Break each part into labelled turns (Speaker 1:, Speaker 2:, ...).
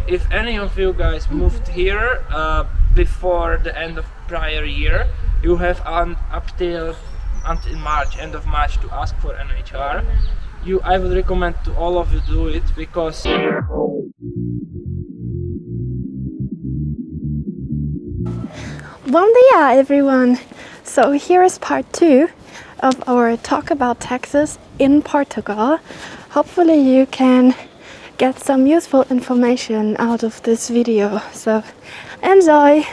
Speaker 1: if any of you guys moved here before the end of prior year, you have until March, end of March, to ask for NHR. I would recommend to all of you do it because
Speaker 2: Bom dia, everyone! So here is part 2 of our talk about taxes in Portugal. Hopefully you can get some useful information out of this video, so enjoy!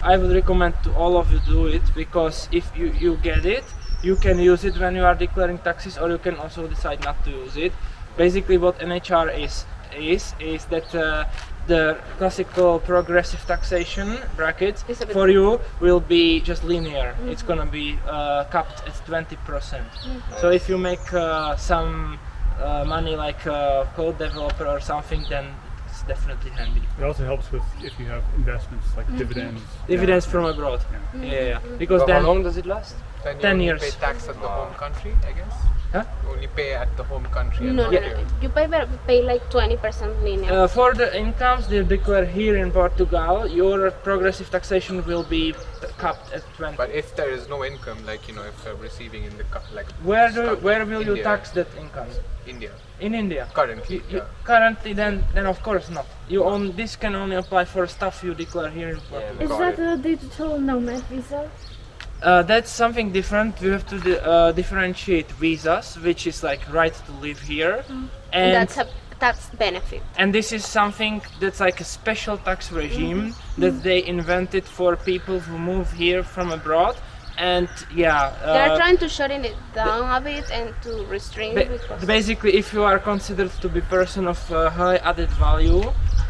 Speaker 1: I would recommend to all of you do it because if you get it, you can use it when you are declaring taxes, or you can also decide not to use it. Basically what NHR is that the classical progressive taxation bracket for you will be just linear. It's gonna be capped at 20%. So if you make some money like a code developer or something, then it's definitely handy.
Speaker 3: It also helps with if you have investments like dividends.
Speaker 1: Dividends from abroad. Yeah. Because
Speaker 4: How
Speaker 1: then
Speaker 4: long does it last?
Speaker 5: Then you
Speaker 1: 10
Speaker 5: only
Speaker 1: years.
Speaker 5: pay tax at the home country, I guess.
Speaker 1: Huh?
Speaker 5: You only pay at the home country. and
Speaker 6: No,
Speaker 5: not
Speaker 6: no,
Speaker 5: here.
Speaker 6: you pay like 20% linear.
Speaker 1: for the incomes they declare here in Portugal, your progressive taxation will be capped at 20.
Speaker 5: But if there is no income, like if you're receiving in the
Speaker 1: Where will you
Speaker 5: India.
Speaker 1: tax that income?
Speaker 5: India
Speaker 1: In India.
Speaker 5: currently,
Speaker 1: Currently, then of course not. This can only apply for stuff you declare here in Portugal.
Speaker 2: Is
Speaker 5: Got
Speaker 2: that
Speaker 5: it.
Speaker 2: a digital nomad visa?
Speaker 1: That's something different. We have to differentiate visas, which is like right to live here, and
Speaker 6: That's a tax benefit.
Speaker 1: and this is something that's like a special tax regime that they invented for people who move here from abroad. And
Speaker 6: They're trying to shutting it down a bit and to restrain it.
Speaker 1: basically, if you are considered to be person of high added value,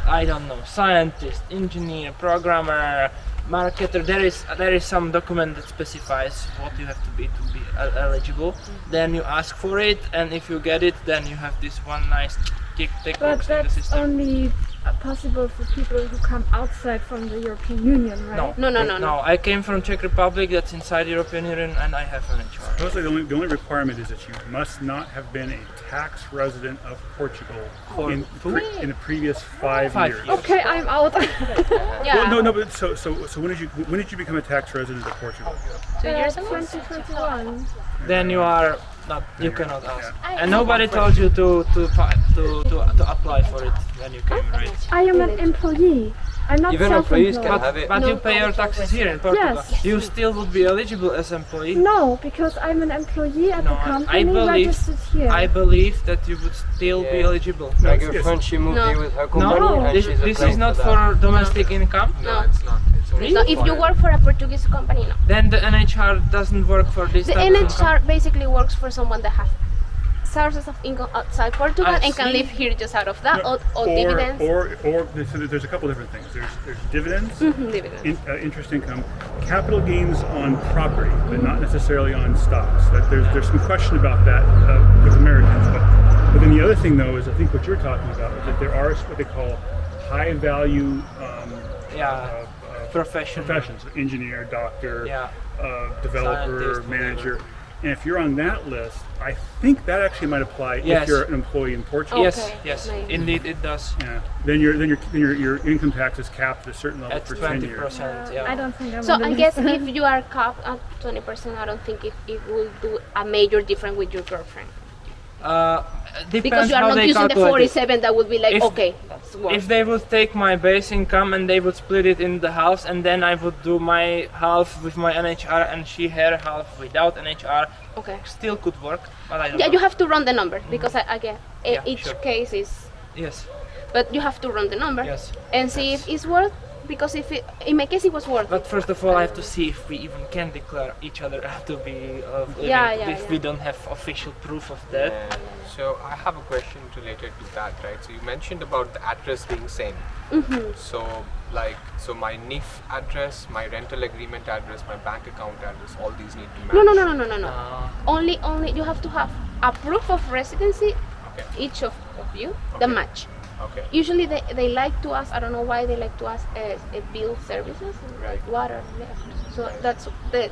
Speaker 1: I don't know, scientist, engineer, programmer, marketer, there is some document that specifies what you have to be eligible. Then you ask for it, and if you get it, then you have this one nice tick
Speaker 2: But
Speaker 1: box in the
Speaker 2: that's
Speaker 1: system.
Speaker 2: only possible for people who come outside from the European Union, right?
Speaker 1: No, I came from Czech Republic, that's inside European Union, and I have an HR.
Speaker 3: Mostly the only requirement is that you must not have been a tax resident of Portugal in the previous 5 years.
Speaker 1: years.
Speaker 2: Okay, I'm out.
Speaker 6: Yeah,
Speaker 3: Well, no, but so when did you become a tax resident of Portugal?
Speaker 6: 2 years ago.
Speaker 2: 2021.
Speaker 1: Then you are not, you cannot ask.
Speaker 6: I
Speaker 1: And
Speaker 6: have
Speaker 1: nobody
Speaker 6: one
Speaker 1: told you to apply for it when you came, right?
Speaker 2: I am an employee. I'm not
Speaker 4: Even employees
Speaker 2: self-employed.
Speaker 4: can have it.
Speaker 1: But
Speaker 6: No,
Speaker 1: you pay your taxes here in Portugal.
Speaker 2: Yes.
Speaker 1: You still would be eligible as employee.
Speaker 2: No, because I'm an employee at the
Speaker 1: No, I
Speaker 2: company
Speaker 1: believe-
Speaker 2: registered here.
Speaker 1: I believe that you would still be
Speaker 4: Yeah.
Speaker 1: eligible.
Speaker 4: Like your
Speaker 3: Yes.
Speaker 4: friend, she moved
Speaker 6: No.
Speaker 4: here with her company
Speaker 2: No.
Speaker 4: and
Speaker 1: This,
Speaker 4: she's
Speaker 1: this is
Speaker 4: applying
Speaker 1: not
Speaker 4: that.
Speaker 1: for domestic income.
Speaker 5: No,
Speaker 6: No.
Speaker 5: it's not. It's only
Speaker 6: So if you
Speaker 5: foreign.
Speaker 6: work for a Portuguese company, no.
Speaker 1: Then the NHR doesn't work for this
Speaker 6: The
Speaker 1: type of income.
Speaker 6: NHR basically works for someone that has sources of income outside Portugal
Speaker 1: I
Speaker 6: and can
Speaker 1: see.
Speaker 6: live here just out of that, or dividends.
Speaker 3: So there's a couple different things. There's dividends,
Speaker 6: Dividends.
Speaker 3: interest income, capital gains on property, but not necessarily on stocks. There's some question about that with Americans, but then the other thing though is I think what you're talking about is that there are what they call high value professions, engineer, doctor,
Speaker 1: Yeah.
Speaker 3: developer,
Speaker 1: Scientist,
Speaker 3: manager. And if you're on that list, I think that actually might apply
Speaker 1: Yes.
Speaker 3: if you're an employee in Portugal.
Speaker 1: Yes,
Speaker 6: Okay,
Speaker 1: yes,
Speaker 6: maybe.
Speaker 1: indeed it does.
Speaker 3: Yeah. Then your income tax is capped at a certain level
Speaker 1: At
Speaker 3: for 10 years.
Speaker 1: 20%. Yeah.
Speaker 2: I don't think I'm
Speaker 6: So
Speaker 2: on the
Speaker 6: I guess
Speaker 2: list.
Speaker 6: if you are capped at 20%, I don't think it will do a major difference with your girlfriend.
Speaker 1: Depends
Speaker 6: Because you are
Speaker 1: how
Speaker 6: not
Speaker 1: they
Speaker 6: using the
Speaker 1: calculate it.
Speaker 6: 47, that would be like,
Speaker 1: If-
Speaker 6: okay, that's worth.
Speaker 1: If they would take my base income and they would split it in the halves, and then I would do my half with my NHR and she her half without NHR,
Speaker 6: Okay.
Speaker 1: still could work, but I don't
Speaker 6: Yeah,
Speaker 1: know.
Speaker 6: you have to run the number because again,
Speaker 1: Yeah,
Speaker 6: each
Speaker 1: sure.
Speaker 6: case is.
Speaker 1: Yes,
Speaker 6: But you have to run the number
Speaker 1: yes.
Speaker 6: and see if it's worth. Because if in my case it was worth.
Speaker 1: But first of all, I have to see if we even can declare each other to be living, if we don't have official proof of that.
Speaker 5: So I have a question related to that, right? So you mentioned about the address being same. So my NIF address, my rental agreement address, my bank account address, all these need to match.
Speaker 6: No. Only you have to have a proof of residency,
Speaker 5: Okay.
Speaker 6: each of you, the match.
Speaker 5: Okay.
Speaker 6: Usually they like to ask, I don't know why they like to ask bill services, like
Speaker 5: Right.
Speaker 6: water. So that's the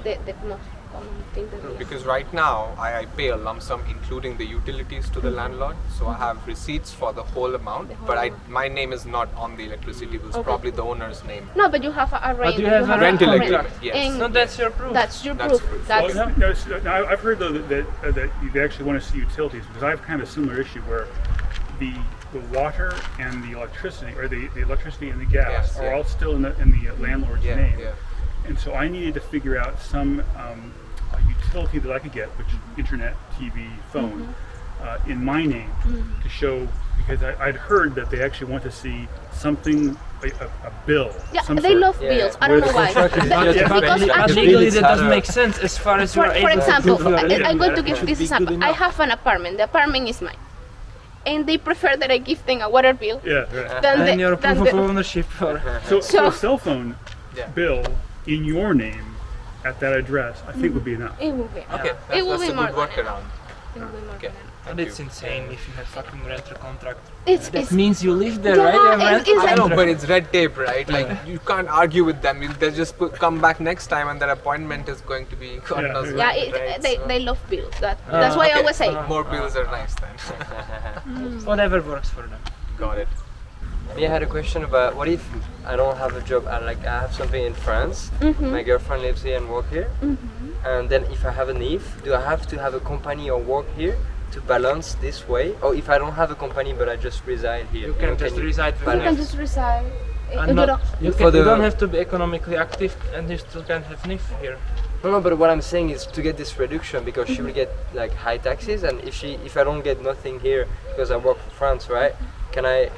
Speaker 6: most common thing that we
Speaker 5: Because right now I pay a lump sum including the utilities to the landlord, so I have receipts for the whole amount, but my name is not on the electricity bill. It's
Speaker 6: Okay.
Speaker 5: probably the owner's name.
Speaker 6: No, but you have a rent.
Speaker 1: you have a
Speaker 5: rental
Speaker 6: rent.
Speaker 5: agreement, yes.
Speaker 6: And
Speaker 1: So that's your proof.
Speaker 6: that's your
Speaker 5: That's
Speaker 6: proof.
Speaker 5: proof.
Speaker 6: That's
Speaker 3: Well, no, I've heard though that they actually want to see utilities, because I have kind of a similar issue where the water and the electricity, or the electricity and the gas,
Speaker 5: Yes,
Speaker 3: are
Speaker 5: yeah.
Speaker 3: all still in the landlord's
Speaker 5: Yeah,
Speaker 3: name.
Speaker 5: yeah.
Speaker 3: And so I needed to figure out some utility that I could get, which is internet, TV, phone, in my name to show, because I'd heard that they actually want to see something, a bill.
Speaker 6: yeah.
Speaker 3: some
Speaker 6: They
Speaker 3: sort.
Speaker 6: love bills. I don't know why.
Speaker 1: But legally that doesn't make sense as far as you are
Speaker 6: For
Speaker 1: able
Speaker 6: example,
Speaker 1: to prove your
Speaker 6: I'm going to
Speaker 1: income.
Speaker 6: give
Speaker 1: It should
Speaker 6: this
Speaker 1: be
Speaker 6: example.
Speaker 1: good
Speaker 6: I
Speaker 1: enough.
Speaker 6: have an apartment. The apartment is mine, and they prefer that I give them a water bill
Speaker 3: Yeah, right.
Speaker 6: than
Speaker 1: and your
Speaker 6: than
Speaker 1: proof of
Speaker 6: the,
Speaker 1: ownership for
Speaker 3: So a cell phone
Speaker 5: Yeah.
Speaker 3: bill in your name at that address, I think would be enough.
Speaker 6: it will be.
Speaker 5: Okay,
Speaker 6: It will
Speaker 5: that's
Speaker 6: be
Speaker 5: a
Speaker 6: more
Speaker 5: good
Speaker 6: than
Speaker 5: workaround.
Speaker 6: It will be more
Speaker 5: Okay.
Speaker 6: than enough.
Speaker 1: and it's insane if you have fucking rental contract.
Speaker 6: It's
Speaker 1: That means you live there,
Speaker 6: Yeah,
Speaker 1: right? You have
Speaker 6: it's-
Speaker 1: rental
Speaker 6: it's
Speaker 5: I know,
Speaker 1: contract.
Speaker 5: but it's red tape, right? Like you can't argue with them. They just come back next time, and their appointment is going to be God
Speaker 3: Yeah,
Speaker 5: knows
Speaker 3: yeah.
Speaker 5: what,
Speaker 6: yeah.
Speaker 5: right?
Speaker 6: They
Speaker 5: So-
Speaker 6: they love bills. That's why I
Speaker 5: Okay.
Speaker 6: always say.
Speaker 5: More bills are nice then.
Speaker 1: Whatever works for them.
Speaker 5: Got it.
Speaker 4: Me, I had a question about what if I don't have a job and like I have something in France, my girlfriend lives here and work here, and then if I have a need, do I have to have a company or work here to balance this way? Or if I don't have a company but I just reside here?
Speaker 1: You can just reside with
Speaker 6: You can
Speaker 4: balance?
Speaker 6: just reside.
Speaker 1: And
Speaker 6: You
Speaker 1: not-
Speaker 6: don't-
Speaker 1: you,
Speaker 4: For
Speaker 1: can, you
Speaker 4: the-
Speaker 1: don't have to be economically active, and you still can have NIF here.
Speaker 4: No, but what I'm saying is to get this reduction because she will get like high taxes, and if I don't get nothing here because I work for France, right? Can I?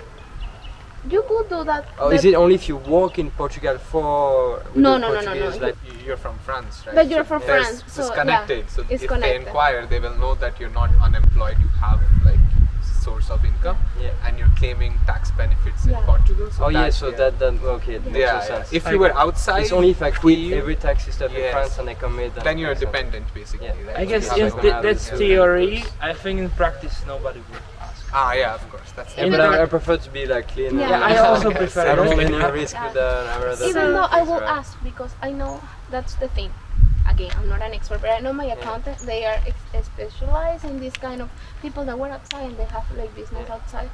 Speaker 6: You could do that.
Speaker 4: Or is it only if you work in Portugal for? with
Speaker 6: No,
Speaker 4: the
Speaker 6: no, no, no,
Speaker 4: Portuguese,
Speaker 6: no.
Speaker 4: Like,
Speaker 5: You're from France, right?
Speaker 6: But you're from
Speaker 5: There's-
Speaker 6: France, so,
Speaker 5: it's
Speaker 6: yeah,
Speaker 5: connected. So
Speaker 6: it's
Speaker 5: if they
Speaker 6: connected.
Speaker 5: inquire, they will know that you're not unemployed. You have like source of income,
Speaker 4: Yeah.
Speaker 5: and you're claiming tax benefits
Speaker 6: Yeah.
Speaker 5: in Portugal. So
Speaker 4: oh yeah,
Speaker 5: that-
Speaker 4: so that okay, that makes
Speaker 5: Yeah,
Speaker 4: no
Speaker 5: yeah.
Speaker 4: sense.
Speaker 5: If you were outside,
Speaker 4: It's only if I quit
Speaker 5: EU,
Speaker 4: every taxi stuff in
Speaker 5: Yes.
Speaker 4: France and I commit.
Speaker 5: then you're a dependent basically.
Speaker 4: Yeah.
Speaker 5: Right?
Speaker 1: I guess
Speaker 5: So you
Speaker 1: yes,
Speaker 5: have to have
Speaker 1: that's
Speaker 5: this-
Speaker 1: theory. I think in practice nobody would ask.
Speaker 5: Ah, yeah, of course. That's
Speaker 4: Yeah,
Speaker 1: In
Speaker 4: but
Speaker 1: the-
Speaker 4: I prefer to be like clean.
Speaker 6: Yeah.
Speaker 4: and-
Speaker 6: Yeah,
Speaker 1: I also prefer
Speaker 4: I don't
Speaker 1: that.
Speaker 4: take any risk with that. I rather
Speaker 6: Even though I will
Speaker 4: right.
Speaker 6: ask because I know that's the thing. Again, I'm not an expert, but I know my accountant. They are specialized in this kind of people that work outside and they have like business outside.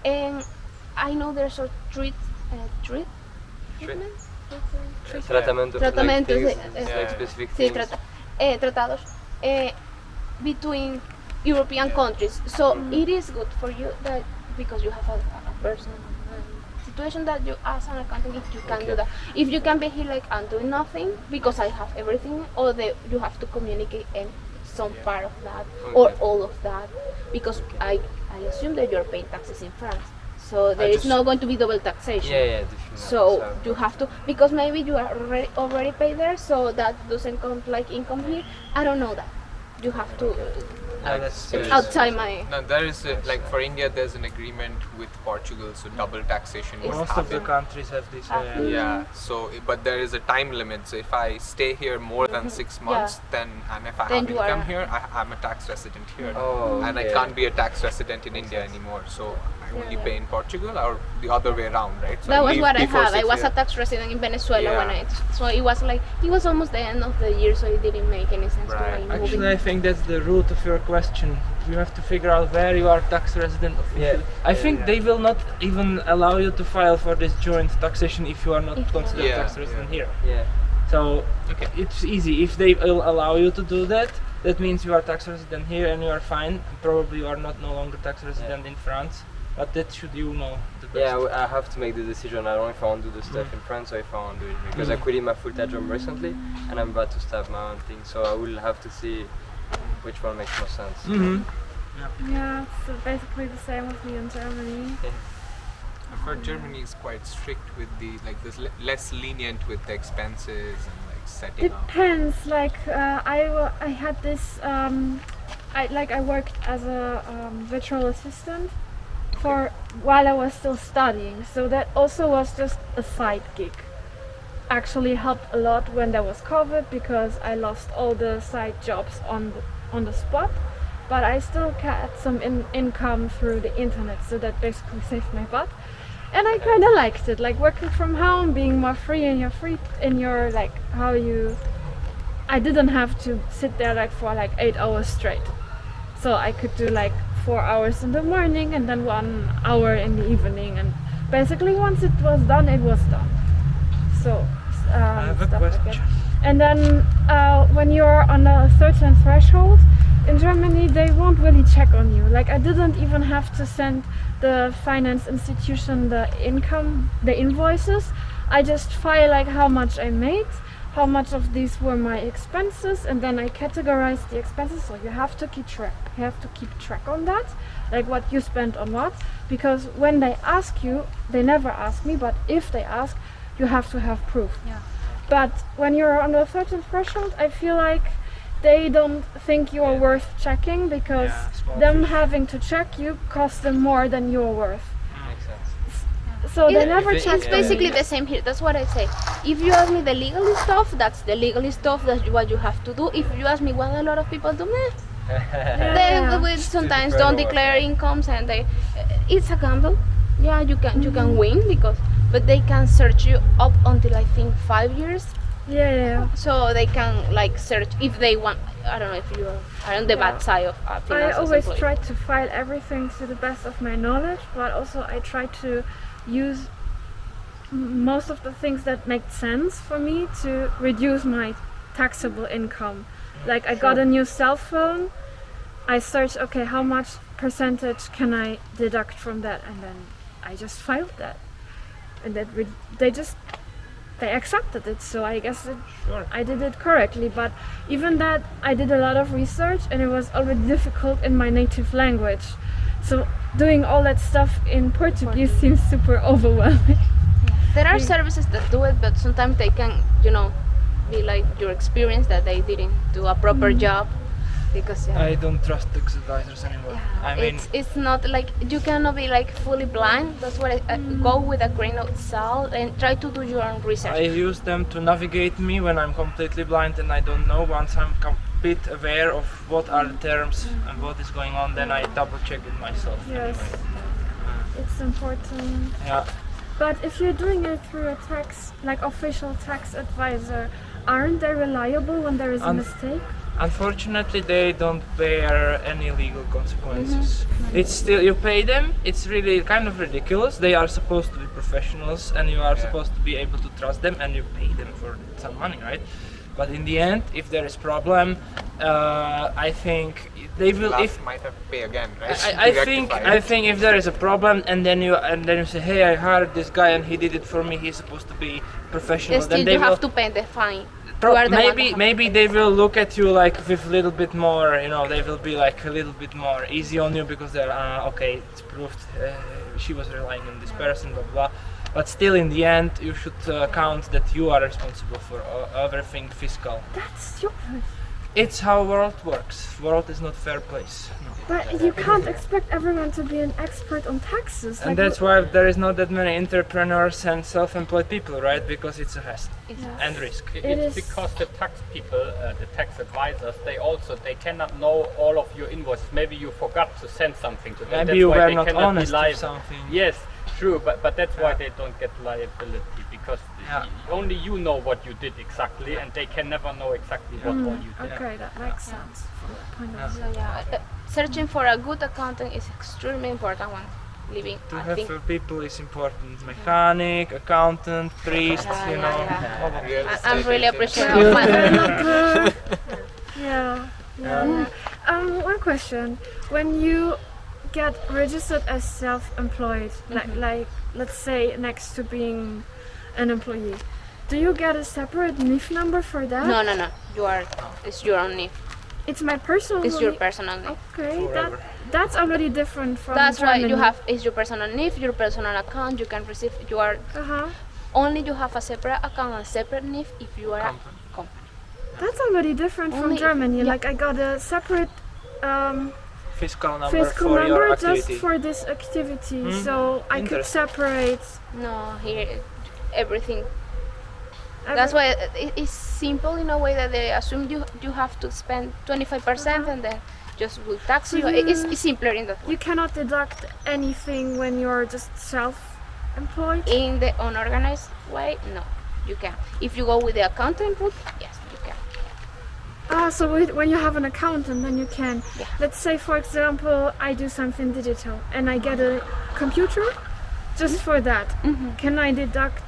Speaker 6: And I know there's a treatment.
Speaker 4: Tratamiento,
Speaker 6: Tratamientos,
Speaker 4: like, things,
Speaker 6: eh,
Speaker 4: like specific
Speaker 6: Sí,
Speaker 4: things.
Speaker 6: tratados between European countries. So it is good for you that because you have a personal situation that you ask an accountant if you can do
Speaker 4: Okay.
Speaker 6: that. If you can be here like I'm doing nothing because I have everything, or you have to communicate in some part of that or
Speaker 4: Okay.
Speaker 6: all of that because I assume that you're paying taxes in France. So there is
Speaker 4: just-
Speaker 6: not going to be double taxation.
Speaker 4: Yeah, definitely.
Speaker 6: So you have to, because maybe you are already paid there, so that doesn't come like income here. I don't know that. You have to
Speaker 1: That's
Speaker 4: It's
Speaker 6: outside my.
Speaker 5: No, there is like for India, there's an agreement with Portugal, so double taxation will
Speaker 1: most of the
Speaker 5: happen.
Speaker 1: countries have this.
Speaker 5: Yeah. So, but there is a time limit. So if I stay here more than 6 months, then and if I
Speaker 6: Then
Speaker 5: have
Speaker 6: you are-
Speaker 5: income here, I'm a tax resident here,
Speaker 4: Oh,
Speaker 5: and I
Speaker 4: okay.
Speaker 5: can't be a tax resident in India anymore. So I only pay in Portugal, or the other way around, right? So
Speaker 6: That was
Speaker 5: leave
Speaker 6: what I
Speaker 5: before
Speaker 6: had. I
Speaker 5: 6
Speaker 6: was a
Speaker 5: years.
Speaker 6: tax resident in Venezuela
Speaker 5: Yeah.
Speaker 6: when so it was like it was almost the end of the year, so it didn't make any sense
Speaker 5: Right.
Speaker 6: to like
Speaker 1: Actually, I
Speaker 6: moving.
Speaker 1: think that's the root of your question. You have to figure out where you are tax resident officially. I think they will not even allow you to file for this joint taxation if you are not
Speaker 6: If-
Speaker 1: considered
Speaker 5: Yeah,
Speaker 1: tax resident here.
Speaker 4: Yeah.
Speaker 1: So it's easy. If they will allow you to do that, that means you are tax resident here and you are fine. Probably you are not no longer tax resident in France, but that should you know the best.
Speaker 4: Yeah, I have to make the decision. I don't know if I want to do the stuff in France or if I want to do it because I quit my full-time job recently and I'm about to start my own thing. So I will have to see which one makes more sense.
Speaker 1: Mhm.
Speaker 2: Yeah, so basically the same with me in Germany.
Speaker 5: I've heard Germany is quite strict with the like this less lenient with the expenses and like setting up.
Speaker 2: Depends. Like I had this. I worked as a virtual assistant for while I was still studying. So that also was just a side gig. Actually helped a lot when there was COVID because I lost all the side jobs on the spot. But I still had some income through the internet, so that basically saved my butt. And I kind of liked it, like working from home, being more free in your like how you
Speaker 7: I didn't have to sit there like for like 8 hours straight. So I could do like 4 hours in the morning and then 1 hour in the evening, and basically once it was done, it was done. So
Speaker 1: I have a
Speaker 7: stuff like
Speaker 1: question.
Speaker 7: that. And then when you're on a certain threshold in Germany, they won't really check on you. Like I didn't even have to send the finance institution the invoices. I just file like how much I made, how much of these were my expenses, and then I categorize the expenses. So you have to keep track. You have to keep track on that, like what you spent on what. Because when they ask you, they never ask me, but if they ask, you have to have proof.
Speaker 6: Yeah.
Speaker 7: But when you're on a certain threshold, I feel like they don't think you are worth checking, because
Speaker 1: Yeah, small
Speaker 7: them
Speaker 1: fish.
Speaker 7: having to check you costs them more than you're worth.
Speaker 4: Makes sense.
Speaker 7: So they
Speaker 6: It-
Speaker 7: never
Speaker 4: It's
Speaker 7: check
Speaker 6: It's basically the same here. That's what I say. If you ask me the legal stuff, that's the legal stuff. That's what you have to do. If you ask me what a lot of people do, they will sometimes
Speaker 4: declare
Speaker 6: don't
Speaker 4: or
Speaker 6: declare incomes, and it's a gamble. Yeah, you can win but they can search you up until I think 5 years.
Speaker 7: Yeah.
Speaker 6: So they can like search if they want. I don't know if you are on the bad side of
Speaker 7: I
Speaker 6: finance.
Speaker 7: always try to file everything to the best of my knowledge, but also I try to use most of the things that make sense for me to reduce my taxable income. Like I got a new cell phone, I searched, okay, how much percentage can I deduct from that, and then I just filed that, and that they accepted it. So I guess I did it correctly. But even that, I did a lot of research, and it was already difficult in my native language. So doing all that stuff in Portuguese seems super overwhelming.
Speaker 6: There are services that do it, but sometimes they can, be like your experience that they didn't do a proper job, because
Speaker 1: I don't trust tax advisors anymore. I mean,
Speaker 6: it's not like you cannot be like fully blind. That's what I go with a grain of salt and try to do your own research.
Speaker 1: I use them to navigate me when I'm completely blind and I don't know. Once I'm bit aware of what are the terms and what is going on, then I double check it myself.
Speaker 7: Yes, it's important.
Speaker 1: Yeah.
Speaker 7: But if you're doing it through a official tax advisor, aren't they reliable when there is a mistake?
Speaker 1: Unfortunately, they don't bear any legal consequences. It's still, you pay them, it's really kind of ridiculous. They are supposed to be professionals and you are supposed to be able to trust them, and you pay them for some money, right? But in the end, if there is problem, I think they will.
Speaker 5: Last might have to pay again, right?
Speaker 1: I think if there is a problem and then you say, hey, I hired this guy and he did it for me, he's supposed to be professional.
Speaker 6: Still,
Speaker 1: then they
Speaker 6: you
Speaker 1: will
Speaker 6: have to pay the fine. You are the one that have
Speaker 1: maybe
Speaker 6: to
Speaker 1: they will look at you like with a little bit more, they will be like a little bit more easy on you, because they're okay, it's proved she was relying on this person, blah blah. But still, in the end, you should count that you are responsible for everything fiscal.
Speaker 7: That's stupid.
Speaker 1: It's how world works. World is not fair place. No.
Speaker 7: But you can't expect everyone to be an expert on taxes.
Speaker 1: And that's why there is not that many entrepreneurs and self-employed people, right? Because it's a hassle and risk.
Speaker 8: It's because the tax people, the tax advisors, they cannot know all of your invoices. Maybe you forgot to send something to them.
Speaker 1: Maybe
Speaker 8: That's
Speaker 1: you
Speaker 8: why
Speaker 1: were
Speaker 8: they
Speaker 1: not
Speaker 8: cannot be
Speaker 1: honest with
Speaker 8: liable.
Speaker 1: something.
Speaker 8: Yes, true, but that's why they don't get liability, because only you know what you did exactly, and they can never know exactly what all you did.
Speaker 7: Okay, that makes sense from that point of view.
Speaker 6: So searching for a good accountant is extremely important when living.
Speaker 1: To
Speaker 6: I
Speaker 1: have
Speaker 6: think.
Speaker 1: people is important. Mechanic, accountant, priest,
Speaker 6: I'm really appreciative of my.
Speaker 7: One question: when you get registered as self-employed, like let's say next to being an employee, do you get a separate NIF number for that?
Speaker 6: No. It's your own NIF.
Speaker 7: It's my personal.
Speaker 6: It's your personal NIF.
Speaker 7: Okay, that's already different from.
Speaker 6: That's why
Speaker 7: Germany.
Speaker 6: you have. It's your personal NIF, your personal account. You can receive. You are. Only you have a separate account and separate NIF if you are a company.
Speaker 7: That's already different from
Speaker 6: Only-
Speaker 7: Germany.
Speaker 6: yeah.
Speaker 7: Like I got a separate
Speaker 1: fiscal number
Speaker 7: fiscal
Speaker 1: for your
Speaker 7: number
Speaker 1: activity.
Speaker 7: just for this activity, so I could
Speaker 1: Interesting.
Speaker 7: separate.
Speaker 6: No, here everything. That's why it's simple in a way that they assume you have to spend 25% and then just will tax you. It's simpler in that way.
Speaker 7: You cannot deduct anything when you're just self-employed.
Speaker 6: In the unorganized way, no, you can. If you go with the accountant route, yes, you can.
Speaker 7: So when you have an accountant, then you can, let's say for example, I do something digital and I get a computer just for that. Can I deduct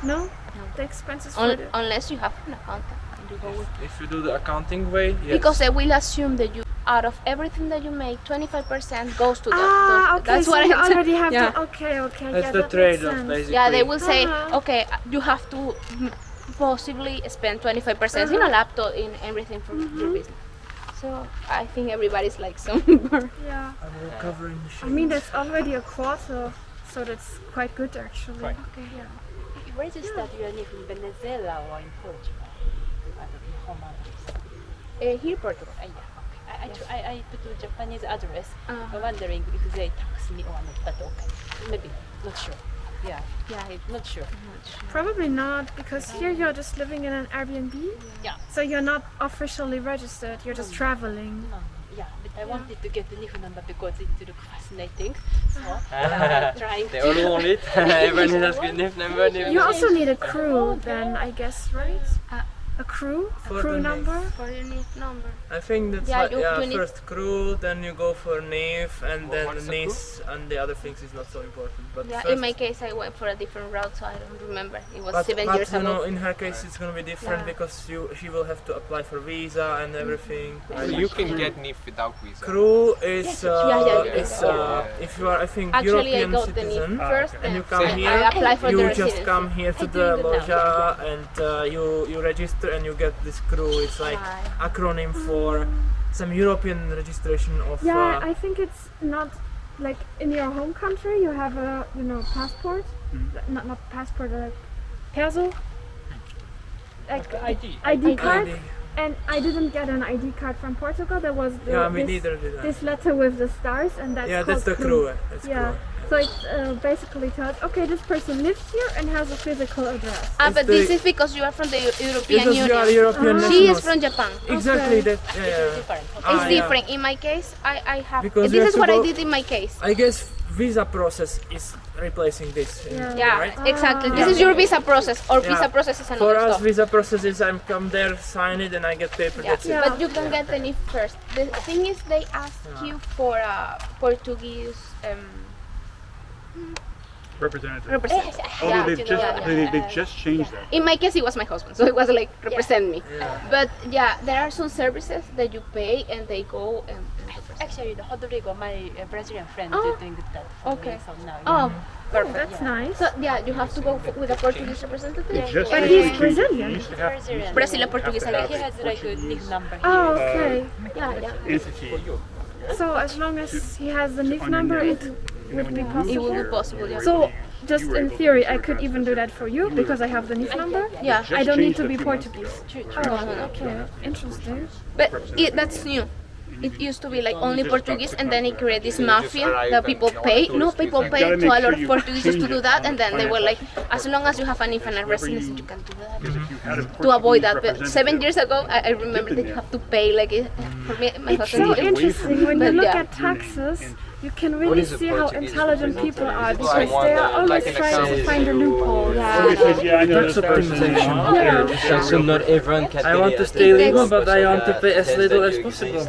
Speaker 7: no? The expenses for it?
Speaker 6: Unless you have an accountant. And you go with
Speaker 1: If you do the accounting way, yes.
Speaker 6: Because they will assume that you, out of everything that you make, 25% goes to that.
Speaker 7: Okay,
Speaker 6: That's
Speaker 7: so
Speaker 6: what
Speaker 7: you
Speaker 6: I'm
Speaker 7: already
Speaker 6: saying.
Speaker 7: have
Speaker 6: Yeah.
Speaker 7: to, okay.
Speaker 1: That's
Speaker 7: yeah,
Speaker 1: the
Speaker 7: that makes
Speaker 1: trade-off,
Speaker 7: sense.
Speaker 1: basically.
Speaker 6: Yeah, they will say,
Speaker 7: Uh-huh.
Speaker 6: okay, you have to possibly spend 25% in a laptop, in everything for your business. So I think everybody's like somewhere.
Speaker 7: Yeah.
Speaker 1: I'm recovering
Speaker 7: I mean, that's already a quarter, so that's quite good actually.
Speaker 8: Right.
Speaker 7: Okay, yeah.
Speaker 9: Where did you study? You live in Venezuela or in Portugal? I don't know how much.
Speaker 6: Here, Portugal.
Speaker 9: I put the Japanese address.
Speaker 6: Uh-huh.
Speaker 9: I'm wondering if they tax me or not, but okay. Maybe. Not sure. Yeah. Not sure.
Speaker 7: Probably not, because here you're just living in an Airbnb.
Speaker 9: Yeah.
Speaker 7: So you're not officially registered, you're just traveling.
Speaker 9: No. Yeah, but I wanted to get the NIF number because it looks fascinating. So trying
Speaker 4: They
Speaker 9: to.
Speaker 4: all want it. Everyone has good NIF number.
Speaker 7: You also need a crew then, I guess, right? A crew? A
Speaker 1: For
Speaker 7: crew
Speaker 1: the
Speaker 7: number?
Speaker 6: For your NIF number.
Speaker 1: I think that's
Speaker 6: Yeah,
Speaker 1: like,
Speaker 6: you need-
Speaker 1: first crew, then you go for NIF, and then
Speaker 5: what's the
Speaker 1: NIS, and the other things is not so important. But
Speaker 6: Yeah,
Speaker 1: first,
Speaker 6: in my case, I went for a different route, so I don't remember. It was
Speaker 1: but,
Speaker 6: 7
Speaker 1: but
Speaker 6: years
Speaker 1: you know,
Speaker 6: ago.
Speaker 1: in her case, it's gonna be different
Speaker 6: Yeah.
Speaker 1: because she will have to apply for visa and everything.
Speaker 5: So you can get NIF without visa.
Speaker 1: Crew is
Speaker 6: Yeah.
Speaker 1: if you are, I think,
Speaker 6: Actually, I
Speaker 1: European
Speaker 6: got the
Speaker 1: citizen,
Speaker 6: NIF first,
Speaker 1: and you
Speaker 6: and
Speaker 1: come
Speaker 5: So
Speaker 1: here,
Speaker 6: I apply for
Speaker 1: you
Speaker 6: the
Speaker 1: just
Speaker 6: residency.
Speaker 1: come here to the loja and you register and you get this crew. It's like
Speaker 6: Right.
Speaker 1: acronym for some European registration of.
Speaker 7: Yeah, I think it's not like in your home country you have a passport, not passport, perso, like ID card.
Speaker 1: ID.
Speaker 7: And I didn't get an ID card from Portugal. There was
Speaker 1: Yeah, me neither did I.
Speaker 7: this letter with the stars, and that's
Speaker 1: Yeah, that's
Speaker 7: called
Speaker 1: the crew. That's
Speaker 7: Yeah,
Speaker 1: crew.
Speaker 7: so it basically tells, okay, this person lives here and has a physical address.
Speaker 6: But
Speaker 1: It's
Speaker 6: this
Speaker 1: the-
Speaker 6: is because you are from the European
Speaker 1: Because you are
Speaker 6: Union.
Speaker 1: European
Speaker 6: She is
Speaker 1: nationals.
Speaker 6: from Japan.
Speaker 1: Exactly
Speaker 7: Okay.
Speaker 1: that. Yeah.
Speaker 9: Different.
Speaker 6: It's different. In my case, I have.
Speaker 1: Because you
Speaker 6: This
Speaker 1: have
Speaker 6: is
Speaker 1: to
Speaker 6: what I
Speaker 1: go-
Speaker 6: did in my case.
Speaker 1: I guess visa process is replacing this.
Speaker 6: Yeah,
Speaker 1: Right?
Speaker 6: exactly. This is your visa process, or
Speaker 1: Yeah.
Speaker 6: visa process is
Speaker 1: For
Speaker 6: another
Speaker 1: us,
Speaker 6: stuff.
Speaker 1: visa process is I come there, sign it, and I get paper.
Speaker 6: Yeah.
Speaker 1: That's it.
Speaker 6: But you can get the NIF first. The thing is, they ask you for a Portuguese
Speaker 3: Representative.
Speaker 6: representative.
Speaker 3: Although they've just they
Speaker 6: yeah.
Speaker 3: just changed that.
Speaker 6: In my case, it was my husband, so it was like represent me. But yeah, there are some services that you pay and they go and represent.
Speaker 9: Actually, Rodrigo, my Brazilian friend,
Speaker 6: Oh.
Speaker 9: is doing that for
Speaker 6: Okay.
Speaker 9: me. So now.
Speaker 6: Oh,
Speaker 7: Oh,
Speaker 6: perfect.
Speaker 7: that's nice.
Speaker 6: So yeah, you have to go with a Portuguese representative.
Speaker 3: It just
Speaker 7: But
Speaker 3: recently
Speaker 7: he's
Speaker 3: changed it.
Speaker 7: Brazilian.
Speaker 3: You used to have
Speaker 9: Brazilian.
Speaker 6: Brazil and Portuguese, I
Speaker 9: He
Speaker 6: guess.
Speaker 9: has like a NIF number here.
Speaker 7: Oh, okay.
Speaker 6: Yeah.
Speaker 3: entity.
Speaker 7: So as long as he has the NIF number, it would be
Speaker 6: It
Speaker 7: possible.
Speaker 6: will be possible. Yeah.
Speaker 7: So just in theory, I could even do that for you because I have the NIF number.
Speaker 6: Yeah.
Speaker 7: I don't need to
Speaker 3: changed
Speaker 7: be
Speaker 3: it a few months ago.
Speaker 7: Portuguese. Oh, okay. Interesting.
Speaker 6: But that's new. It used to be like only Portuguese, and then it created this mafia
Speaker 5: arrive
Speaker 6: that
Speaker 5: and
Speaker 6: people
Speaker 5: all
Speaker 6: pay.
Speaker 5: the
Speaker 6: No,
Speaker 5: tourists
Speaker 6: people
Speaker 5: use
Speaker 6: pay
Speaker 3: Gotta
Speaker 6: to
Speaker 3: make
Speaker 6: a lot
Speaker 3: sure
Speaker 6: of
Speaker 3: you
Speaker 6: Portugueses to
Speaker 3: change
Speaker 6: do
Speaker 3: it
Speaker 6: that,
Speaker 3: on
Speaker 6: and
Speaker 3: the
Speaker 6: then they were like,
Speaker 3: financial
Speaker 6: as long as you have an infinite
Speaker 3: Wherever
Speaker 6: residency,
Speaker 3: you-
Speaker 6: you can do that.
Speaker 3: Because if you had a
Speaker 6: To avoid
Speaker 3: Portuguese
Speaker 6: that, but 7
Speaker 3: representative,
Speaker 6: years ago, I remember that you have to pay like for me, my
Speaker 7: It's
Speaker 6: husband
Speaker 7: so
Speaker 6: did it.
Speaker 7: interesting when you
Speaker 6: But
Speaker 7: look
Speaker 6: yeah.
Speaker 7: at taxes. You can
Speaker 4: What
Speaker 7: really
Speaker 4: is a
Speaker 7: see how
Speaker 4: Portuguese
Speaker 7: intelligent people are
Speaker 4: representative?
Speaker 7: because they are
Speaker 5: Like
Speaker 7: always
Speaker 5: an
Speaker 7: trying to
Speaker 5: accountant.
Speaker 7: find a loophole.
Speaker 3: somebody says, yeah, I know
Speaker 1: Tax
Speaker 3: this person.
Speaker 1: optimization.
Speaker 7: Yeah.
Speaker 4: So not everyone can.
Speaker 1: I want to stay legal, but I want to pay as little as possible.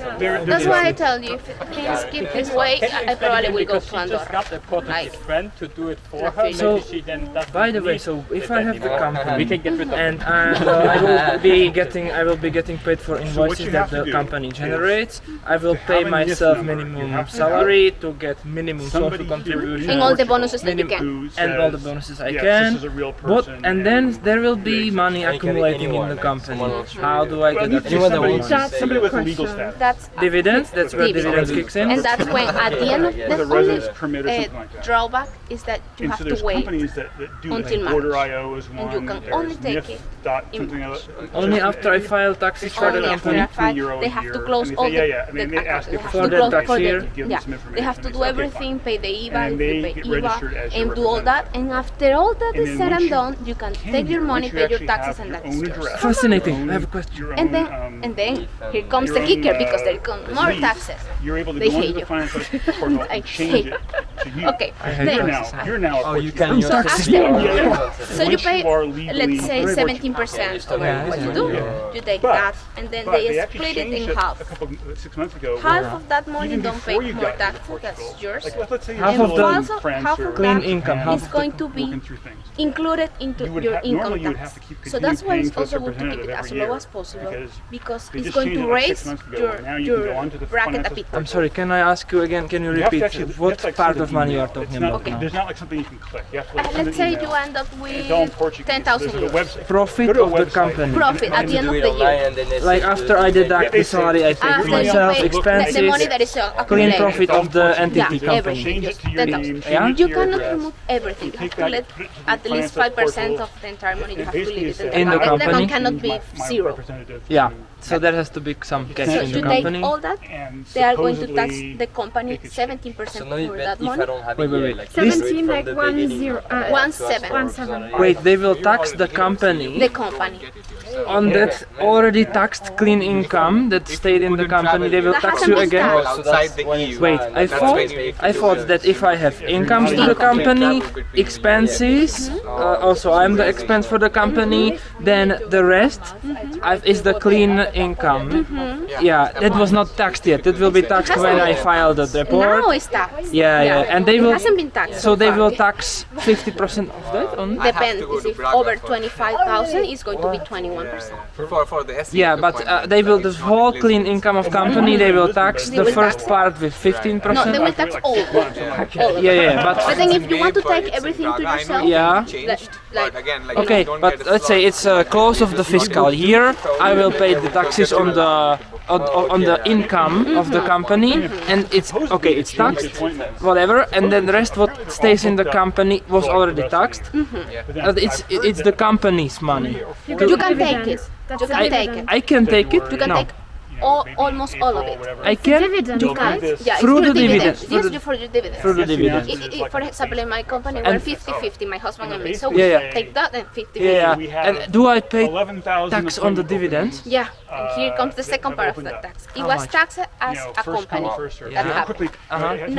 Speaker 6: That's why I tell you, if things keep this way, I probably will go
Speaker 8: because
Speaker 6: to
Speaker 8: she just
Speaker 6: Andorra.
Speaker 8: got a Portuguese
Speaker 6: Like-
Speaker 8: friend to do it for her.
Speaker 1: So,
Speaker 8: Maybe she then doesn't
Speaker 1: By the way,
Speaker 8: need
Speaker 1: so if I have the
Speaker 8: we
Speaker 1: company
Speaker 8: can get rid of
Speaker 1: and I will be getting paid for invoices
Speaker 3: you
Speaker 1: that
Speaker 3: have to
Speaker 1: the
Speaker 3: do
Speaker 1: company
Speaker 3: is
Speaker 1: generates, I will
Speaker 3: to
Speaker 1: pay
Speaker 3: have a NIF
Speaker 1: myself
Speaker 3: number, you
Speaker 1: minimum
Speaker 3: have to
Speaker 1: salary to get minimum
Speaker 3: somebody
Speaker 1: social
Speaker 3: here
Speaker 1: contribution.
Speaker 6: And all the bonuses that you can.
Speaker 3: who
Speaker 1: And all the
Speaker 3: says,
Speaker 1: bonuses I
Speaker 3: yes,
Speaker 1: can.
Speaker 3: this is a real
Speaker 1: But
Speaker 3: person,
Speaker 1: and then there will be
Speaker 3: Yeah,
Speaker 1: money
Speaker 4: And it can be
Speaker 1: accumulating in
Speaker 4: anyone,
Speaker 1: the
Speaker 4: like
Speaker 1: company.
Speaker 4: someone else
Speaker 1: How do I
Speaker 3: Well,
Speaker 1: get
Speaker 3: it needs
Speaker 1: that?
Speaker 3: to be
Speaker 4: Anyone that
Speaker 3: somebody,
Speaker 4: wants to
Speaker 7: That's
Speaker 3: somebody
Speaker 7: the
Speaker 3: with legal
Speaker 7: question.
Speaker 3: status.
Speaker 6: That's
Speaker 1: Dividends? That's where dividends kicks in.
Speaker 6: And that's when at the end of
Speaker 3: With
Speaker 6: the
Speaker 3: a
Speaker 6: only
Speaker 3: residence permit or something like that.
Speaker 6: drawback is that you
Speaker 3: And
Speaker 6: have
Speaker 3: so
Speaker 6: to
Speaker 3: there's
Speaker 6: wait.
Speaker 3: companies that do
Speaker 6: until
Speaker 3: like Border
Speaker 6: March.
Speaker 3: IO is
Speaker 6: And
Speaker 3: one.
Speaker 6: you can
Speaker 3: there's
Speaker 6: only take
Speaker 3: NIF
Speaker 6: it
Speaker 3: dot
Speaker 6: in
Speaker 3: something else.
Speaker 1: Only after I file taxes for the
Speaker 6: Only after
Speaker 1: company.
Speaker 6: I file,
Speaker 3: €3
Speaker 6: they
Speaker 3: a
Speaker 6: have to
Speaker 3: year,
Speaker 6: close
Speaker 3: and they
Speaker 6: all
Speaker 3: say,
Speaker 6: the,
Speaker 3: yeah, yeah, and then they ask
Speaker 6: they
Speaker 3: if
Speaker 6: have
Speaker 1: For
Speaker 6: to
Speaker 1: the
Speaker 6: close
Speaker 1: tax
Speaker 6: for
Speaker 1: year?
Speaker 6: the,
Speaker 3: Give them
Speaker 6: yeah,
Speaker 3: some information.
Speaker 6: they have to do everything, pay the IVA,
Speaker 3: And
Speaker 6: if
Speaker 3: they
Speaker 6: you pay
Speaker 3: get
Speaker 6: IVA,
Speaker 3: registered as your
Speaker 6: and do all that. And after all that
Speaker 3: And
Speaker 6: is
Speaker 3: then
Speaker 6: said
Speaker 3: once
Speaker 6: and
Speaker 3: you
Speaker 6: done, you can
Speaker 3: came
Speaker 6: take your
Speaker 3: here,
Speaker 6: money,
Speaker 3: once you
Speaker 6: pay your
Speaker 3: actually
Speaker 6: taxes,
Speaker 3: have
Speaker 6: and
Speaker 3: your
Speaker 6: that's
Speaker 3: own
Speaker 6: yours.
Speaker 3: address,
Speaker 1: Fascinating.
Speaker 3: your
Speaker 1: I have a
Speaker 3: own-
Speaker 1: question.
Speaker 3: your
Speaker 6: And
Speaker 3: own,
Speaker 6: then here comes
Speaker 3: your
Speaker 6: the kicker,
Speaker 3: own,
Speaker 6: because there come more
Speaker 3: lease,
Speaker 6: taxes.
Speaker 3: You're able to
Speaker 6: They
Speaker 3: go
Speaker 6: hate
Speaker 3: into the
Speaker 6: you.
Speaker 3: financial portal
Speaker 6: I
Speaker 3: and change
Speaker 6: hate
Speaker 3: it to you.
Speaker 6: Okay,
Speaker 3: You're
Speaker 6: then
Speaker 3: now a
Speaker 4: Oh, you
Speaker 3: Portuguese.
Speaker 4: can use
Speaker 1: taxes.
Speaker 6: so you
Speaker 3: Once
Speaker 6: pay,
Speaker 3: you are legally
Speaker 6: let's say
Speaker 3: Portuguese.
Speaker 6: 17% over
Speaker 1: Yeah,
Speaker 6: what
Speaker 1: yeah,
Speaker 6: you do.
Speaker 3: yeah.
Speaker 6: You take
Speaker 3: But-
Speaker 6: that, and then
Speaker 3: But
Speaker 6: they
Speaker 3: actually
Speaker 6: split it
Speaker 3: changed
Speaker 6: in half.
Speaker 3: a couple 6 months ago.
Speaker 6: Half
Speaker 3: where
Speaker 6: of that money
Speaker 3: even
Speaker 6: don't pay
Speaker 3: before you
Speaker 6: more
Speaker 3: got into
Speaker 6: taxes.
Speaker 3: Portugal,
Speaker 6: That's yours.
Speaker 3: like, let's say you're
Speaker 1: Half
Speaker 3: still
Speaker 1: of
Speaker 3: in
Speaker 1: the
Speaker 6: Also,
Speaker 3: France
Speaker 6: half
Speaker 3: or
Speaker 6: of
Speaker 1: Clean
Speaker 6: that
Speaker 1: income, half
Speaker 6: is
Speaker 1: of
Speaker 6: going to be
Speaker 3: working through things.
Speaker 6: included into
Speaker 3: You would
Speaker 6: your
Speaker 3: normally
Speaker 6: income
Speaker 3: you would
Speaker 6: tax.
Speaker 3: have to keep
Speaker 6: So that's why
Speaker 3: paying
Speaker 6: it's
Speaker 3: to this
Speaker 6: also good to keep it
Speaker 3: representative
Speaker 6: as
Speaker 3: every
Speaker 6: low
Speaker 3: year,
Speaker 6: as possible because
Speaker 3: they
Speaker 6: it's
Speaker 3: just
Speaker 6: going
Speaker 3: changed
Speaker 6: to
Speaker 3: it like 6
Speaker 6: raise
Speaker 3: months ago,
Speaker 6: your,
Speaker 3: where now you can go
Speaker 6: your
Speaker 3: onto the
Speaker 6: bracket a
Speaker 3: financial
Speaker 6: bit.
Speaker 1: I'm sorry, can I ask you again? Can you
Speaker 3: You have to
Speaker 1: repeat
Speaker 3: actually- you
Speaker 1: what
Speaker 3: have to like
Speaker 1: part
Speaker 3: send
Speaker 1: of
Speaker 3: an
Speaker 1: money you
Speaker 3: email.
Speaker 1: are talking
Speaker 3: It's not-
Speaker 1: about now?
Speaker 3: There's not like something you can click. You have to like send
Speaker 6: Let's
Speaker 3: an
Speaker 6: say
Speaker 3: email.
Speaker 6: you end up
Speaker 3: And it's all in
Speaker 6: with
Speaker 3: Portuguese.
Speaker 6: 10,000
Speaker 3: There's a
Speaker 6: euros.
Speaker 3: website.
Speaker 1: Profit
Speaker 3: Go to a
Speaker 1: of the
Speaker 3: website.
Speaker 1: company.
Speaker 6: Profit at the end
Speaker 4: do
Speaker 6: of
Speaker 4: it
Speaker 6: the
Speaker 4: online
Speaker 6: year.
Speaker 4: and then they
Speaker 1: Like
Speaker 4: say
Speaker 1: after
Speaker 4: to
Speaker 1: I
Speaker 4: make
Speaker 1: deduct
Speaker 3: they
Speaker 1: the
Speaker 3: say-
Speaker 1: salary, I take
Speaker 6: After
Speaker 1: for
Speaker 6: you
Speaker 1: myself,
Speaker 6: pay
Speaker 1: expenses,
Speaker 6: the money that is
Speaker 1: clean
Speaker 6: accumulated.
Speaker 1: profit of the entity
Speaker 6: Yeah,
Speaker 1: company.
Speaker 6: everything.
Speaker 3: Change it
Speaker 6: Just
Speaker 3: to your
Speaker 6: 10,000.
Speaker 3: name.
Speaker 1: Yeah?
Speaker 3: change it
Speaker 6: You
Speaker 3: to your
Speaker 6: cannot
Speaker 3: address.
Speaker 6: remove everything. You
Speaker 3: Take
Speaker 6: have to
Speaker 3: that,
Speaker 6: let
Speaker 3: put it to
Speaker 6: at
Speaker 3: the
Speaker 6: least
Speaker 3: financial
Speaker 6: 5%
Speaker 3: portal.
Speaker 6: of the entire money. You have to
Speaker 3: Basically
Speaker 6: leave
Speaker 3: it
Speaker 6: it in
Speaker 3: says,
Speaker 6: the
Speaker 1: In the
Speaker 6: account. And
Speaker 1: company?
Speaker 6: then cannot be
Speaker 3: my
Speaker 6: zero.
Speaker 3: representative
Speaker 1: Yeah,
Speaker 3: to-
Speaker 1: so there has to be some cash
Speaker 6: So
Speaker 1: in the
Speaker 6: you take
Speaker 1: company.
Speaker 6: all that.
Speaker 3: and
Speaker 6: They are going to tax
Speaker 3: supposedly
Speaker 6: the company
Speaker 3: it could-
Speaker 6: 17%
Speaker 4: So now
Speaker 6: for
Speaker 4: if
Speaker 6: that
Speaker 4: I
Speaker 6: money.
Speaker 4: don't have
Speaker 1: Wait,
Speaker 4: it
Speaker 1: wait,
Speaker 4: here,
Speaker 1: wait.
Speaker 4: like
Speaker 1: This-
Speaker 7: 17
Speaker 4: from
Speaker 7: like
Speaker 4: the
Speaker 7: 1
Speaker 4: beginning,
Speaker 7: 0
Speaker 4: I have to
Speaker 6: 1-7.
Speaker 4: ask for
Speaker 7: 1-7.
Speaker 4: representative.
Speaker 1: Wait, they will tax the company
Speaker 6: The company.
Speaker 1: on that already taxed clean income that stayed in the company. They will
Speaker 6: That
Speaker 1: tax
Speaker 6: hasn't
Speaker 1: you
Speaker 6: been
Speaker 1: again.
Speaker 6: taxed.
Speaker 4: So
Speaker 5: outside
Speaker 4: that's
Speaker 5: the
Speaker 4: when
Speaker 5: EU.
Speaker 4: it's
Speaker 1: Wait,
Speaker 4: fine.
Speaker 1: I
Speaker 4: That's
Speaker 1: thought
Speaker 4: when you
Speaker 1: I thought that if I have incomes to the company, expenses, also I'm the expense for the company, then the rest is the clean income. Yeah, that was not taxed yet. That will be taxed when I file the
Speaker 6: Now
Speaker 1: report.
Speaker 6: it's taxed.
Speaker 1: Yeah, and they
Speaker 6: It
Speaker 1: will.
Speaker 6: hasn't been taxed.
Speaker 1: So they
Speaker 6: far.
Speaker 1: will tax 50% of that on.
Speaker 5: I have to
Speaker 6: Depends.
Speaker 5: go to
Speaker 6: If
Speaker 5: Braga
Speaker 6: over
Speaker 5: first.
Speaker 6: 25,000, it's going to be 21%.
Speaker 5: For the SE
Speaker 1: Yeah, but
Speaker 5: appointment,
Speaker 1: they will
Speaker 5: like,
Speaker 1: the
Speaker 5: it's not
Speaker 1: whole
Speaker 5: replaced
Speaker 1: clean
Speaker 5: with-
Speaker 1: income of company. They will tax
Speaker 6: They
Speaker 1: the
Speaker 6: will
Speaker 1: first
Speaker 6: tax-
Speaker 1: part with 15%.
Speaker 6: No, they will tax all. All.
Speaker 1: Yeah, but
Speaker 6: But then if you want to
Speaker 5: But
Speaker 6: take
Speaker 5: it's in
Speaker 6: everything to
Speaker 5: Braga. I know
Speaker 6: yourself,
Speaker 5: it
Speaker 1: Yeah.
Speaker 5: changed,
Speaker 6: like-
Speaker 5: but again, like,
Speaker 1: okay,
Speaker 5: you don't
Speaker 1: but
Speaker 5: get a
Speaker 1: let's say
Speaker 5: slot.
Speaker 1: it's close of the fiscal year. I will pay the taxes on the income of the company, and it's okay. It's taxed, whatever, and then the rest what stays in the company was already taxed. It's the company's money.
Speaker 6: you can take it.
Speaker 7: Dividends. That's
Speaker 6: You
Speaker 7: the
Speaker 6: can take it.
Speaker 7: dividend.
Speaker 1: I can take it.
Speaker 6: You can
Speaker 1: No,
Speaker 6: take almost all of it.
Speaker 1: I can
Speaker 7: Dividend,
Speaker 6: You
Speaker 7: guys.
Speaker 6: can, yeah,
Speaker 1: Through
Speaker 6: it's
Speaker 1: the
Speaker 6: your
Speaker 1: dividends,
Speaker 6: dividends.
Speaker 1: through
Speaker 6: Yes,
Speaker 1: the-
Speaker 6: for your dividends.
Speaker 1: through the dividends.
Speaker 6: For example, in my company, we're
Speaker 1: And-
Speaker 6: 50-50, my husband and me. So we
Speaker 1: Yeah, yeah.
Speaker 6: take that and 50-50.
Speaker 1: Yeah,
Speaker 3: We
Speaker 1: yeah.
Speaker 3: have
Speaker 1: And do I pay
Speaker 3: 11,000
Speaker 1: tax on the dividends?
Speaker 6: Yeah, and here comes the second part of the tax. It was
Speaker 1: much?
Speaker 6: taxed as a company. That happened.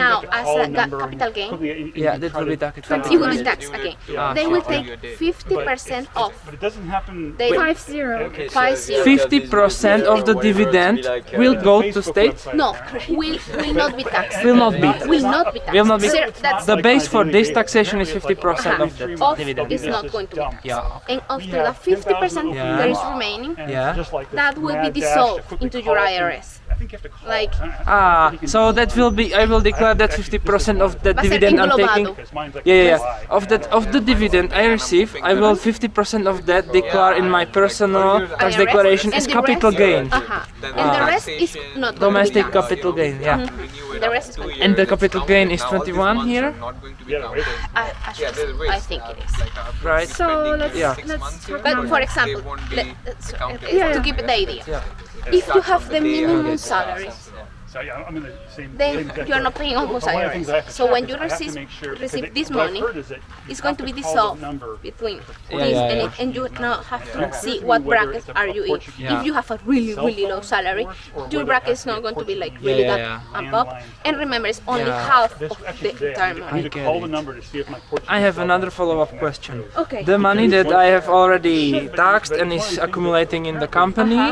Speaker 6: Now, as a capital gain,
Speaker 1: Yeah, that will be taxed.
Speaker 6: it will be taxed again.
Speaker 1: Yeah.
Speaker 6: They will take 50% off.
Speaker 3: But it doesn't happen.
Speaker 6: They
Speaker 7: 5-0.
Speaker 6: 5-0.
Speaker 1: 50% of the dividend will go to state.
Speaker 6: No, will not be taxed.
Speaker 1: Will not be.
Speaker 6: Will not be taxed.
Speaker 1: Will not be.
Speaker 6: Zero, that's
Speaker 1: The base for this taxation is 50% of the
Speaker 6: off
Speaker 1: dividend.
Speaker 6: is not going to be taxed.
Speaker 1: Yeah.
Speaker 6: And after the 50%
Speaker 1: Yeah.
Speaker 6: that is remaining,
Speaker 1: Yeah.
Speaker 6: that will be dissolved into your IRS. Like,
Speaker 1: Ah, so that will be. I will declare that 50% of the
Speaker 6: va a ser
Speaker 1: dividend I'm taking.
Speaker 6: englobado.
Speaker 1: Yeah. Of the dividend I receive, I will 50% of that declare in my personal tax
Speaker 6: IRS,
Speaker 1: declaration
Speaker 6: and
Speaker 1: as
Speaker 6: the
Speaker 1: capital
Speaker 6: rest-
Speaker 1: gain.
Speaker 6: And the rest is not going to be
Speaker 1: Domestic
Speaker 6: taxed.
Speaker 1: capital gain. Yeah.
Speaker 6: The rest is going to be
Speaker 1: And the capital gain is 21 here,
Speaker 6: I think it is.
Speaker 1: right?
Speaker 7: So let's
Speaker 1: Yeah.
Speaker 7: talk
Speaker 6: But
Speaker 7: about
Speaker 6: for example,
Speaker 7: Yeah.
Speaker 6: to give it the idea,
Speaker 1: Yeah.
Speaker 6: if you have the minimum salary,
Speaker 3: So yeah, I'm in the same.
Speaker 6: then
Speaker 3: same exact
Speaker 6: you are not
Speaker 3: boat.
Speaker 6: paying almost
Speaker 3: But one of the things I have
Speaker 6: IRS.
Speaker 3: to
Speaker 6: So
Speaker 3: check
Speaker 6: when
Speaker 3: is
Speaker 6: you
Speaker 3: I have to
Speaker 6: receive
Speaker 3: make sure-
Speaker 6: receive
Speaker 3: because
Speaker 6: this
Speaker 3: what I've
Speaker 6: money,
Speaker 3: heard is that you
Speaker 6: it's going
Speaker 3: have
Speaker 6: to be
Speaker 3: call the
Speaker 6: dissolved
Speaker 3: number
Speaker 6: between
Speaker 1: Yeah,
Speaker 6: this
Speaker 1: yeah,
Speaker 6: and,
Speaker 1: yeah.
Speaker 6: and you now have to
Speaker 3: Yeah.
Speaker 6: see what
Speaker 3: Whether
Speaker 6: bracket
Speaker 3: it's a
Speaker 6: are you in.
Speaker 3: Portuguese
Speaker 6: If you have a really low salary, your bracket is not going to be like really
Speaker 1: Yeah,
Speaker 6: that
Speaker 1: yeah,
Speaker 6: above. And remember, it's only
Speaker 1: Yeah.
Speaker 6: half
Speaker 3: This
Speaker 6: of the
Speaker 3: actually today,
Speaker 6: entire
Speaker 3: I
Speaker 6: money.
Speaker 3: need to
Speaker 1: get
Speaker 3: call the
Speaker 1: it.
Speaker 3: number to see if my Portuguese
Speaker 1: I have
Speaker 3: cell
Speaker 1: another
Speaker 3: phone
Speaker 1: follow-up
Speaker 3: is
Speaker 1: question.
Speaker 6: Okay.
Speaker 1: The money that I have already taxed and is accumulating in the company,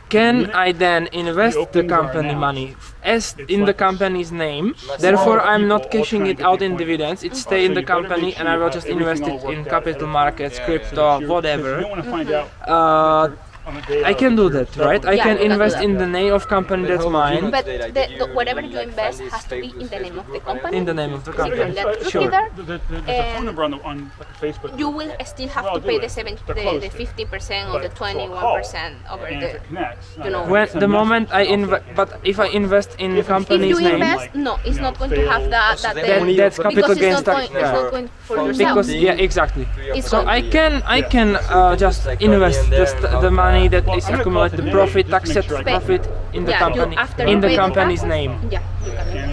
Speaker 1: can I then invest the company money as in the company's name? Therefore, I'm not cashing it out in dividends. It stay in the company, and I will just invest it in capital markets, crypto,
Speaker 3: You
Speaker 1: whatever.
Speaker 3: don't want to find out
Speaker 1: Uh,
Speaker 3: on the day
Speaker 1: I
Speaker 3: of
Speaker 1: can do
Speaker 3: your
Speaker 1: that,
Speaker 3: settlement.
Speaker 1: right? I
Speaker 6: Yeah,
Speaker 1: can
Speaker 6: you can do
Speaker 1: invest
Speaker 6: that.
Speaker 1: in the name of company that's mine.
Speaker 6: But whatever you invest has to be in the name of the company.
Speaker 1: In the name of the
Speaker 6: You can
Speaker 1: company.
Speaker 6: get
Speaker 1: Sure.
Speaker 6: together.
Speaker 3: There's a phone number on like Facebook.
Speaker 6: You will still have
Speaker 3: Well,
Speaker 6: to pay
Speaker 3: do
Speaker 6: the
Speaker 3: it.
Speaker 6: 7,
Speaker 3: They're
Speaker 6: the
Speaker 3: closed.
Speaker 6: 50% or the
Speaker 3: But- so I'll
Speaker 6: 21% over
Speaker 3: and
Speaker 6: the.
Speaker 3: if it connects,
Speaker 6: you know.
Speaker 1: When the moment I invest, but if I invest in
Speaker 6: If
Speaker 1: company's
Speaker 6: you
Speaker 1: name,
Speaker 6: invest, no, it's not going to have that.
Speaker 4: So
Speaker 6: that
Speaker 4: then
Speaker 6: the-
Speaker 4: only
Speaker 1: that's
Speaker 4: your
Speaker 1: capital
Speaker 6: because
Speaker 1: gains
Speaker 6: it's not
Speaker 1: tax.
Speaker 6: going, it's not going for yourself.
Speaker 1: because yeah, exactly.
Speaker 6: It's
Speaker 1: So
Speaker 6: going
Speaker 1: I can just invest the money that is accumulated, the profit, tax set profit in the
Speaker 6: Yeah, you-
Speaker 1: company,
Speaker 6: after
Speaker 1: in
Speaker 6: you
Speaker 1: the
Speaker 6: pay the
Speaker 1: company's
Speaker 6: taxes,
Speaker 1: name.
Speaker 6: Yeah, you can.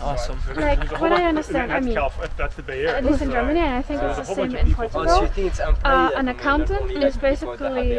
Speaker 1: awesome.
Speaker 7: Like
Speaker 3: There's a whole
Speaker 7: what
Speaker 3: lot-
Speaker 7: I understand, I
Speaker 3: that's
Speaker 7: mean,
Speaker 3: that's the Bay
Speaker 7: I
Speaker 3: Area.
Speaker 7: live in
Speaker 3: so-
Speaker 7: Germany and I think
Speaker 3: so
Speaker 7: it's
Speaker 3: there's
Speaker 7: the
Speaker 3: a whole
Speaker 7: same
Speaker 3: bunch of
Speaker 7: in
Speaker 3: people.
Speaker 4: Oh, so
Speaker 7: Portugal.
Speaker 4: you think it's unpaid?
Speaker 7: An accountant is basically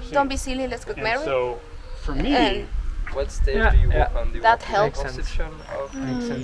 Speaker 3: overseas.
Speaker 6: don't be silly, let's get
Speaker 3: And
Speaker 6: married.
Speaker 3: so, for me,
Speaker 6: And
Speaker 4: What stage
Speaker 1: Yeah,
Speaker 4: do you
Speaker 1: yeah.
Speaker 4: work on? Do you
Speaker 6: That
Speaker 4: work in
Speaker 6: helps.
Speaker 4: the conception of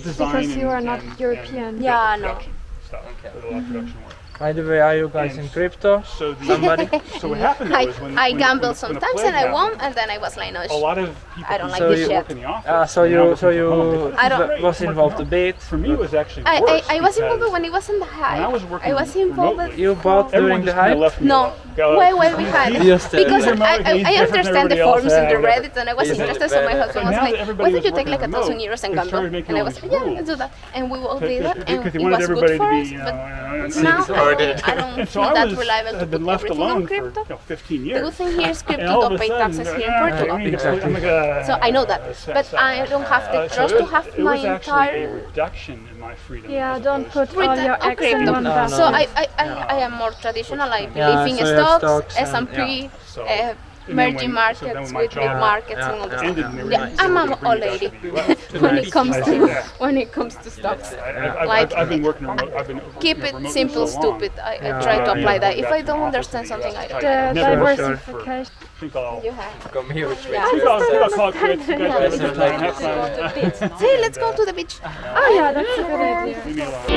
Speaker 3: design
Speaker 7: Because you are not
Speaker 3: and
Speaker 7: European.
Speaker 6: Yeah, no.
Speaker 3: production stuff.
Speaker 4: Okay.
Speaker 3: A lot of production work.
Speaker 1: By the way, are you guys
Speaker 3: And
Speaker 1: in crypto?
Speaker 3: So the,
Speaker 1: Somebody?
Speaker 3: So what happened though is when
Speaker 6: I
Speaker 3: when
Speaker 6: gambled
Speaker 3: when the
Speaker 6: sometimes
Speaker 3: plague
Speaker 6: and I won,
Speaker 3: happened,
Speaker 6: and then I was like, no,
Speaker 3: a lot of people
Speaker 6: I don't like
Speaker 3: who
Speaker 6: this
Speaker 3: used to
Speaker 6: shit.
Speaker 3: work in the office.
Speaker 1: So
Speaker 3: were now
Speaker 1: you
Speaker 3: working from home.
Speaker 6: I don't-
Speaker 1: was involved a bit.
Speaker 3: For me, it was actually
Speaker 6: I
Speaker 3: worse.
Speaker 6: I was involved
Speaker 3: because
Speaker 6: when it was in the hype.
Speaker 3: when I was working
Speaker 6: I was involved.
Speaker 3: remotely,
Speaker 1: You bought
Speaker 3: everyone
Speaker 1: during the
Speaker 3: just kinda
Speaker 1: hype?
Speaker 3: left me
Speaker 6: No,
Speaker 3: alone.
Speaker 6: way behind.
Speaker 4: Just,
Speaker 6: Because
Speaker 3: Use your remote,
Speaker 6: I
Speaker 3: he's different than
Speaker 6: understand the
Speaker 3: everybody else.
Speaker 6: forums in the
Speaker 3: Yeah,
Speaker 6: Reddit, and I was
Speaker 4: Isn't it
Speaker 6: interested, so my
Speaker 4: better?
Speaker 6: husband
Speaker 3: But
Speaker 6: was
Speaker 3: now that
Speaker 6: like,
Speaker 3: everybody
Speaker 6: why don't you
Speaker 3: was
Speaker 6: take like a
Speaker 3: working
Speaker 6: 1,000 euros and
Speaker 3: remote, they
Speaker 6: gamble?
Speaker 3: started making
Speaker 6: And I
Speaker 3: all
Speaker 6: was
Speaker 3: these
Speaker 6: like, yeah,
Speaker 3: rules.
Speaker 6: let's do that. And we all did that, and
Speaker 3: Because he
Speaker 6: it
Speaker 3: wanted
Speaker 6: was good
Speaker 3: everybody
Speaker 6: for
Speaker 3: to
Speaker 6: us,
Speaker 3: be,
Speaker 6: but
Speaker 3: and
Speaker 6: now
Speaker 4: started.
Speaker 6: I don't
Speaker 3: and so
Speaker 6: feel
Speaker 3: I
Speaker 6: that
Speaker 3: was,
Speaker 6: reliable to
Speaker 3: had been
Speaker 6: put
Speaker 3: left
Speaker 6: everything on
Speaker 3: alone for
Speaker 6: crypto.
Speaker 3: 15
Speaker 6: The
Speaker 3: years.
Speaker 6: good thing here is
Speaker 3: And
Speaker 6: crypto
Speaker 3: all of
Speaker 6: don't
Speaker 3: a
Speaker 6: pay
Speaker 3: sudden,
Speaker 6: taxes here in
Speaker 3: I
Speaker 6: Portugal.
Speaker 3: need to put- I'm like,
Speaker 6: So I know that, but I don't have the trust to have
Speaker 3: it
Speaker 6: my
Speaker 3: was actually a
Speaker 6: entire.
Speaker 3: reduction in my freedom.
Speaker 7: Yeah,
Speaker 3: as
Speaker 7: don't
Speaker 3: opposed
Speaker 7: put
Speaker 3: to-
Speaker 7: all your
Speaker 6: on
Speaker 7: eggs in
Speaker 6: crypto.
Speaker 7: one
Speaker 4: No,
Speaker 7: basket.
Speaker 6: So
Speaker 4: no.
Speaker 6: I am more traditional. I
Speaker 1: Yeah,
Speaker 6: believe in
Speaker 1: so you have
Speaker 6: stocks,
Speaker 1: stocks and-
Speaker 6: S&P,
Speaker 3: So-
Speaker 6: emerging
Speaker 3: and then when
Speaker 6: markets
Speaker 3: my
Speaker 6: with
Speaker 3: job
Speaker 6: big markets and all
Speaker 1: yeah,
Speaker 6: that
Speaker 3: ended
Speaker 6: stuff.
Speaker 3: and they were
Speaker 6: Yeah,
Speaker 3: like,
Speaker 6: I'm
Speaker 3: "We're
Speaker 6: an
Speaker 3: gonna bring
Speaker 6: old
Speaker 3: you back
Speaker 6: lady
Speaker 3: to the US."
Speaker 6: when it comes
Speaker 3: I
Speaker 6: to
Speaker 3: said, "Yeah."
Speaker 6: when it comes to stocks.
Speaker 3: I've
Speaker 6: Like,
Speaker 3: been working remote. I've been
Speaker 6: Keep
Speaker 3: you know,
Speaker 6: it
Speaker 3: remote
Speaker 6: simple,
Speaker 3: for so long.
Speaker 6: stupid. I try to apply that. If I don't understand something, I don't.
Speaker 7: The
Speaker 3: Never worked
Speaker 7: diversification.
Speaker 3: I think I'll
Speaker 6: You have.
Speaker 4: Come here, which
Speaker 3: I
Speaker 4: makes
Speaker 3: think
Speaker 4: sense.
Speaker 3: I'll call it quits. You guys have a good time. Have fun.
Speaker 6: Say, let's go to the beach.
Speaker 7: Oh yeah, that's a good idea.
Speaker 3: Leave me alone.